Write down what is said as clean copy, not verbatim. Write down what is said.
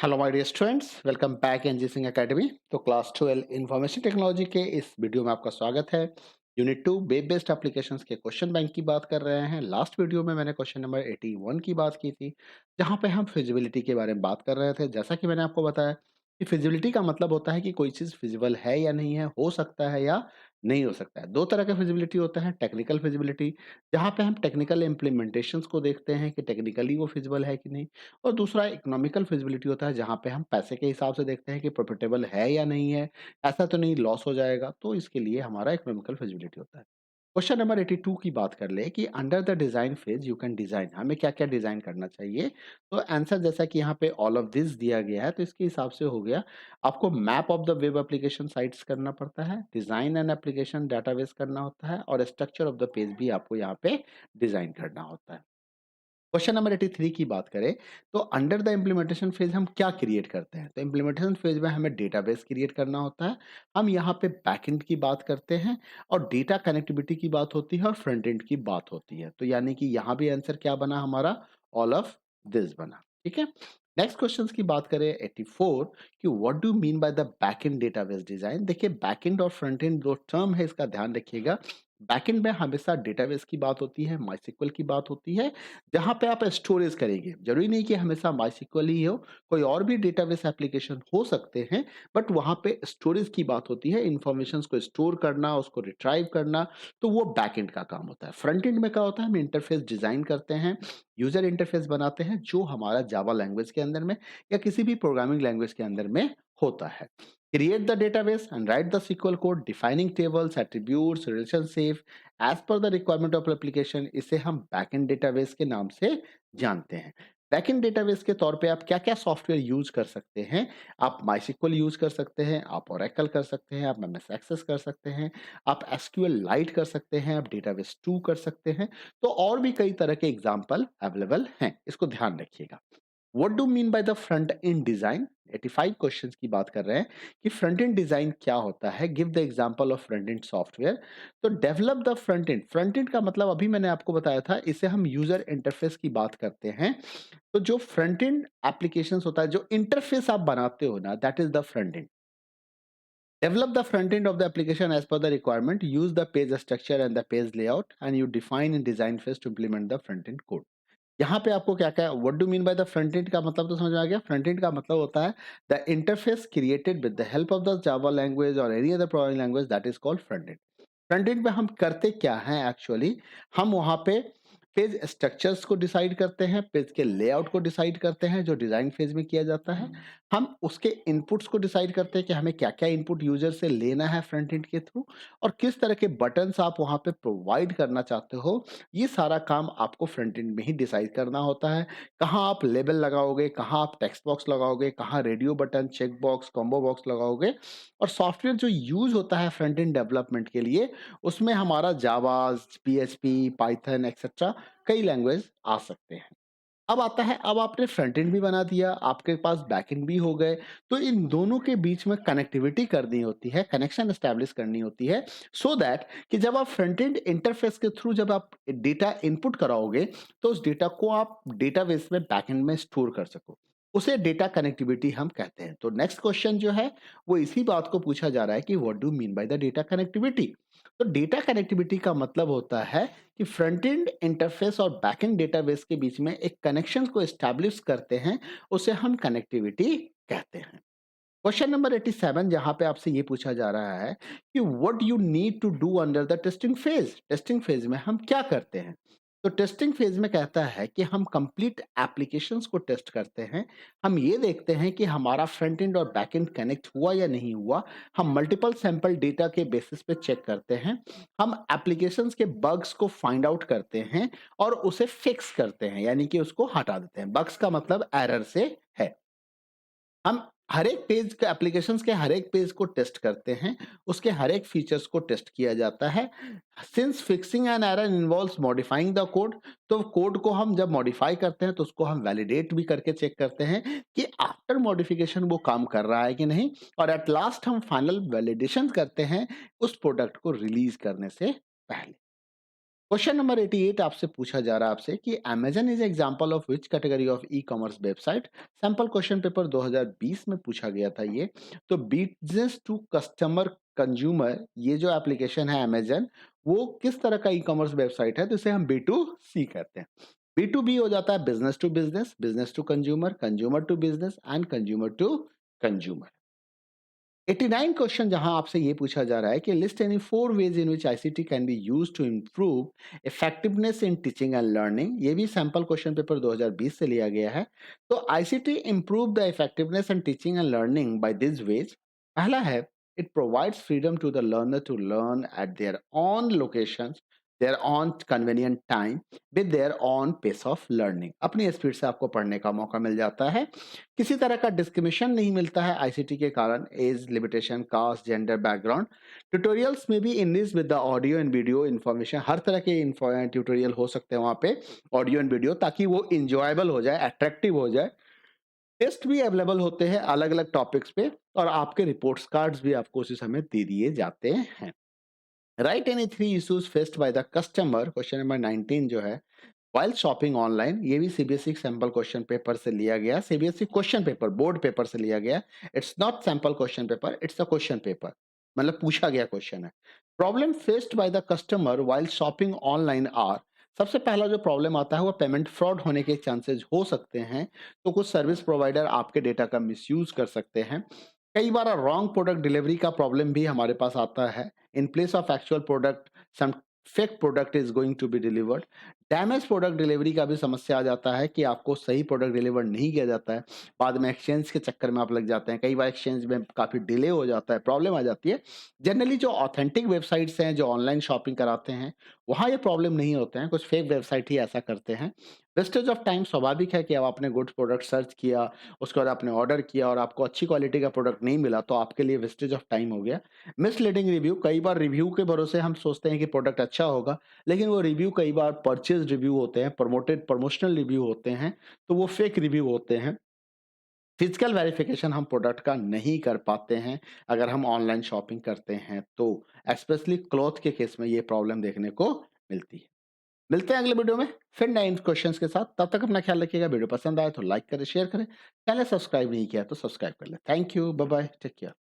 Hello my dear students, welcome back NG Singh academy. तो class 12 information technology के इस video में आपका स्वागत है। यूनिट 2 वेब बेस्ड एप्लीकेशंस के क्वेश्चन बैंक की बात कर रहे हैं। लास्ट वीडियो में मैंने क्वेश्चन नंबर 81 की बात की थी, जहां पे हम फिजिबिलिटी के बारे में बात कर रहे थे। जैसा कि मैंने आपको बताया कि फिजिबिलिटी का मतलब होता है कि कोई चीज़ फिजिबल है या नहीं है, हो सकता है या नहीं हो सकता है। दो तरह का फिजिबिलिटी होता है, टेक्निकल फिजिबिलिटी, जहाँ पे हम टेक्निकल इम्प्लीमेंटेशंस को देखते हैं कि टेक्निकली वो फिजिबल है कि नहीं। और दूसरा इकोनॉमिकल फिजिबिलिटी होता है, जहाँ पे हम पैसे के हिसाब से देखते हैं कि प्रॉफिटेबल है या नहीं है, ऐसा तो नहीं लॉस हो जाएगा, तो इसके लिए हमारा इकोनॉमिकल फिजिबिलिटी होता है। क्वेश्चन नंबर 82 की बात कर ले कि under the design phase you can design, हमें क्या क्या डिजाइन करना चाहिए। तो आंसर जैसा कि यहाँ पे ऑल ऑफ दिस दिया गया है, तो इसके हिसाब से हो गया। आपको map of the web application sites करना पड़ता है, डिजाइन एंड एप्लीकेशन डाटाबेस करना होता है, और स्ट्रक्चर ऑफ द पेज भी आपको यहाँ पे डिजाइन करना होता है। क्वेश्चन नंबर 83 की बात करें, तो अंडर द इम्प्लीमेंटेशन फेज हम क्या क्रिएट करते हैं। तो इम्प्लीमेंटेशन फेज में हमें डेटाबेस क्रिएट करना होता है। हम यहाँ पे बैकएंड की बात करते हैं, और डेटा कनेक्टिविटी की बात होती है, और फ्रंट एंड की बात होती है। तो यानी कि यहाँ भी आंसर क्या बना हमारा, ऑल ऑफ दिस बना। ठीक है। नेक्स्ट क्वेश्चन की बात करें 84, कि what do mean by the backend database design. देखिए, बैकएंड और फ्रंट एंड जो टर्म है, इसका ध्यान रखिएगा। बैकएंड में हमेशा डेटाबेस की बात होती है, माइस्क्ल की बात होती है, जहाँ पे आप स्टोरेज करेंगे। ज़रूरी नहीं कि हमेशा माइस्क्ल ही हो, कोई और भी डेटाबेस एप्लीकेशन हो सकते हैं, बट वहाँ पे स्टोरेज की बात होती है, इन्फॉर्मेशंस को स्टोर करना, उसको रिट्राइव करना, तो वो बैकएंड का काम होता है। फ्रंट एंड में क्या होता है, हम इंटरफेस डिज़ाइन करते हैं, यूज़र इंटरफेस बनाते हैं, जो हमारा जावा लैंग्वेज के अंदर में या किसी भी प्रोग्रामिंग लैंग्वेज के अंदर में होता है। Create the database and write the SQL code defining tables, attributes, relationship as per the requirement of application। इसे हम बैकएंड डेटाबेस के नाम से जानते हैं। बैकएंड डेटाबेस के तौर पे आप क्या-क्या सॉफ्टवेयर यूज कर सकते हैं? आप माइस्क्ल यूज कर सकते हैं, आप ओरेकल कर सकते हैं, आप एमएस एक्सेस कर सकते हैं, आप एसक्यूएल लाइट कर सकते हैं, आप डेटाबेस 2 कर सकते हैं। तो और भी कई तरह के एग्जांपल अवेलेबल हैं। इसको ध्यान रखिएगा। What do mean by the front and design. 85 questions की बात कर रहे हैं कि फ्रंट एंड डिजाइन क्या होता है। Give the example of front end software. तो develop the front end, front end का मतलब अभी मैंने आपको बताया था, इसे हम यूजर इंटरफेस की बात करते हैं। तो जो फ्रंट एंड एप्लीकेशंस होता है, जो इंटरफेस आप बनाते हो ना, that is the front and. Develop the front end of the application as per the requirement. Use the page structure and the page layout, and you define in design phase to implement the front end code. यहाँ पे आपको क्या क्या, what do mean by the front end का मतलब तो समझ में आ गया। फ्रंट एंड का मतलब होता है the interface created with the help of the Java language और any other programming language, that is called front end. Front end में हम करते क्या हैं एक्चुअली, हम वहाँ पे पेज स्ट्रक्चर्स को डिसाइड करते हैं, पेज के लेआउट को डिसाइड करते हैं, जो डिजाइन फेज में किया जाता है। हम उसके इनपुट्स को डिसाइड करते हैं कि हमें क्या क्या इनपुट यूजर से लेना है फ्रंट एंड के थ्रू, और किस तरह के बटन्स आप वहाँ पे प्रोवाइड करना चाहते हो। ये सारा काम आपको फ्रंट एंड में ही डिसाइड करना होता है। कहाँ आप लेबल लगाओगे, कहाँ आप टेक्स्ट बॉक्स लगाओगे, कहाँ radio button, check box, combo box लगाओगे। और सॉफ्टवेयर जो यूज होता है फ्रंट एंड डेवलपमेंट के लिए, उसमें हमारा जावा, पीएचपी, पाइथन एक्सेट्रा कई लैंग्वेज आ सकते हैं। अब आता है, अब आपने फ्रंट एंड भी बना दिया, आपके पास बैक एंड भी हो गए, तो इन दोनों के बीच में कनेक्टिविटी करनी होती है, कनेक्शन एस्टैब्लिश करनी होती है, सो दैट कि जब आप फ्रंट एंड इंटरफेस के थ्रू जब आप डेटा इनपुट कराओगे, तो उस डेटा को आप डेटाबेस में बैक एंड में स्टोर कर सको। उसे डेटा कनेक्टिविटी हम कहते हैं। तो नेक्स्ट क्वेश्चन जो है, वो इसी बात को पूछा जा रहा है कि what do mean by the data connectivity. तो डेटा कनेक्टिविटी का मतलब होता है कि फ्रंट एंड इंटरफेस और बैक एंड डेटाबेस के बीच में एक कनेक्शन को एस्टैब्लिश करते हैं, उसे हम कनेक्टिविटी कहते हैं। क्वेश्चन नंबर 87, जहां पे आपसे ये पूछा जा रहा है कि what you need to do under the testing phase. Testing phase में हम क्या करते हैं। तो टेस्टिंग फेज में कहता है कि हम कंप्लीट एप्लीकेशंस को टेस्ट करते हैं। हम ये देखते हैं कि हमारा फ्रंट एंड और बैक एंड कनेक्ट हुआ या नहीं हुआ। हम मल्टीपल सैंपल डेटा के बेसिस पे चेक करते हैं। हम एप्लीकेशंस के बग्स को फाइंड आउट करते हैं, और उसे फिक्स करते हैं, यानी कि उसको हटा देते हैं। बग्स का मतलब एरर से है। हम हर एक पेज के एप्लीकेशंस के हर एक पेज को टेस्ट करते हैं, उसके हर एक फीचर्स को टेस्ट किया जाता है। Since fixing an error involves modifying the code, तो कोड को हम जब मॉडिफाई करते हैं, तो उसको हम वैलिडेट भी करके चेक करते हैं कि आफ्टर मॉडिफिकेशन वो काम कर रहा है कि नहीं। और एट लास्ट हम फाइनल वैलिडेशन करते हैं उस प्रोडक्ट को रिलीज करने से पहले। क्वेश्चन नंबर 88 आपसे पूछा जा रहा है आपसे कि Amazon is example of which category of e commerce website. Sample question paper 2020 में पूछा गया था ये। तो बिजनेस टू कस्टमर कंज्यूमर ये जो एप्लीकेशन है अमेजन, वो किस तरह का ई कॉमर्स वेबसाइट है, तो इसे हम बी टू सी कहते हैं। बी टू बी हो जाता है business to business, business to consumer, consumer to business and consumer to consumer. 89 question जहां आपसे ये पूछा जा रहा है कि list any 4 ways in which ICT can be used to improve effectiveness in teaching and learning. ये भी सैंपल क्वेश्चन पेपर 2020 से लिया गया है। तो ICT improve the effectiveness in teaching and learning by this ways. पहला है, it provides freedom to the learner to learn at their own locations, their own convenient time, with their own pace of learning. अपनी speed से आपको पढ़ने का मौका मिल जाता है। किसी तरह का डिस्क्रिमिनेशन नहीं मिलता है आईसीटी के कारण, age limitation, caste, gender, background. Tutorials में भी English with the audio and video information, हर तरह के ट्यूटोरियल हो सकते हैं वहाँ पे, ऑडियो एंड वीडियो, ताकि वो इंजॉयबल हो जाए, अट्रैक्टिव हो जाए। टेस्ट भी अवेलेबल होते हैं अलग अलग टॉपिक्स पे, और आपके रिपोर्ट्स कार्ड्स भी आपको उसी समय दे दिए जाते हैं। Right any 3 issues faced by the customer, question number 19 जो है, वाइल शॉपिंग ऑनलाइन। ये भी सीबीएसई सैंपल क्वेश्चन पेपर से लिया गया, CBSE question paper board paper से लिया गया। It's not sample question paper, it's a question paper, मतलब पूछा गया क्वेश्चन है। Problem faced by the customer while shopping online are. सबसे पहला जो प्रॉब्लम आता है वो पेमेंट फ्रॉड होने के चांसेस हो सकते हैं। तो कुछ सर्विस प्रोवाइडर आपके डेटा का मिसयूज कर सकते हैं। कई बार रॉन्ग प्रोडक्ट डिलीवरी का प्रॉब्लम भी हमारे पास आता है। In place of actual product some fake product is going to be delivered. Damage product delivery का भी समस्या आ जाता है कि आपको सही प्रोडक्ट डिलीवर नहीं किया जाता है, बाद में एक्सचेंज के चक्कर में आप लग जाते हैं, कई बार एक्सचेंज में काफ़ी डिले हो जाता है, प्रॉब्लम आ जाती है। जनरली जो ऑथेंटिक वेबसाइट्स हैं जो ऑनलाइन शॉपिंग कराते हैं, वहाँ ये प्रॉब्लम नहीं होते हैं, कुछ फेक वेबसाइट ही ऐसा करते हैं। वेस्टेज ऑफ टाइम स्वाभाविक है कि अब आपने गुड्स प्रोडक्ट सर्च किया, उसके बाद आपने ऑर्डर किया और आपको अच्छी क्वालिटी का प्रोडक्ट नहीं मिला, तो आपके लिए वेस्टेज ऑफ टाइम हो गया। मिसलीडिंग रिव्यू, कई बार रिव्यू के भरोसे हम सोचते हैं कि प्रोडक्ट अच्छा होगा, लेकिन वो रिव्यू कई बार परचेज रिव्यू होते हैं, प्रमोशनल रिव्यू होते हैं, तो वो फेक रिव्यू होते हैं। फिजिकल वेरिफिकेशन हम प्रोडक्ट का नहीं कर पाते हैं अगर हम ऑनलाइन शॉपिंग करते हैं तो, स्पेशली क्लॉथ के केस में ये प्रॉब्लम देखने को मिलती है। मिलते हैं अगले वीडियो में फिर नए क्वेश्चंस के साथ। तब तक अपना ख्याल रखिएगा। वीडियो पसंद आए तो लाइक करें, शेयर करें, चैनल सब्सक्राइब नहीं किया तो सब्सक्राइब कर ले। Thank you, bye bye, take care.